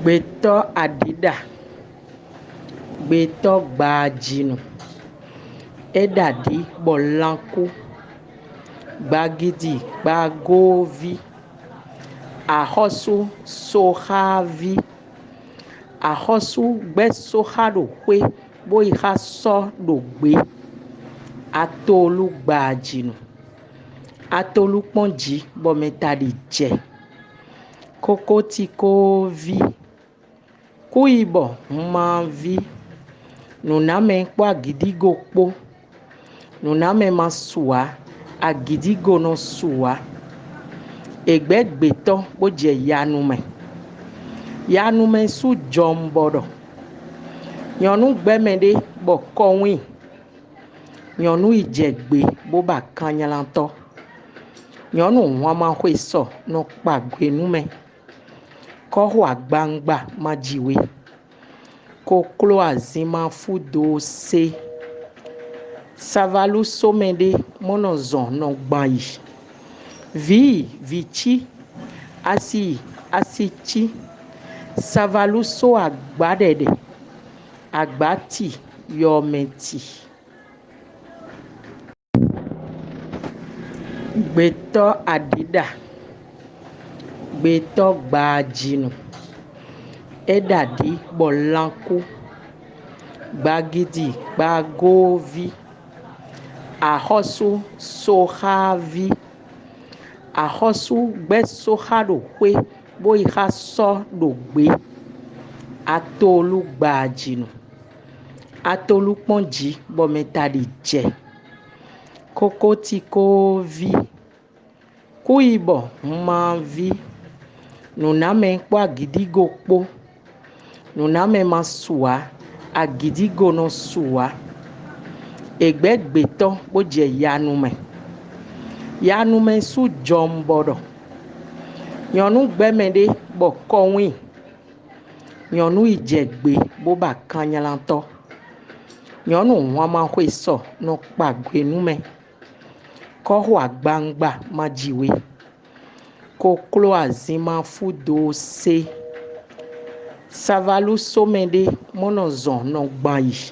Gbetɔ adida, gbetɔ gbadzinu, eɖaɖi bɔlanku, gbagidi gbagovi, axɔsu soxavi, axɔsu gbɛsoxa ɖoƒe boyixa sɔ ɖogbe, atolu gbadzinu, atolu kpɔdzi bɔmetaɖi dze, kokotikovi, kuyibɔ humavi, nuname kpɔ agidigo kpo, nuname ma sua, agidigo no sua, egbegbetɔ bodze yanume, yanume su dzɔmbɔɖɔ, nyɔnu gbɛmɛ ɖe bɔ kɔnwi, nyɔnu idzegbe boba kanyalatɔ, nyɔnu hɔmaxɔe sɔ no kpagbe nume, kɔxɔ agbangba madziwe, koklo azima fudo se, savalu some ɖe mɔnɔ zɔ nɔ gbayi, vitsi asitsi, savalu so agba ɖeɖe, agbati yɔmeti, gbetɔ adida, gbetɔ gbadzinu, eɖaɖi bɔlanku, gbagidi gbagovi, axɔsu soxavi, axɔsu gbɛsoxa ɖoƒe boyixa sɔ ɖogbe, atolu gbadzinu, atolu kpɔdzi bɔmetaɖi dze, kokotikovi, kuyibɔ humavi, nuname kpɔ agidigo kpo, nuname ma sua, agidigo no sua, egbegbetɔ bodze yanume, yanume su dzɔmbɔɖɔ, nyɔnu gbɛmɛ ɖe bɔ kɔnwi, nyɔnu idzegbe boba kanyalatɔ, nyɔnu hɔmaxɔe sɔ no kpagbe nume, kɔxɔ agbangba madziwe, koklo azima fudo se, savalu some ɖe mɔnɔ zɔ nɔ gbayi,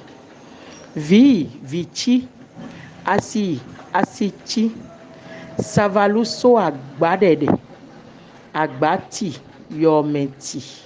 vitsi asitsi, savalu so agba ɖeɖe, agbati yɔmeti.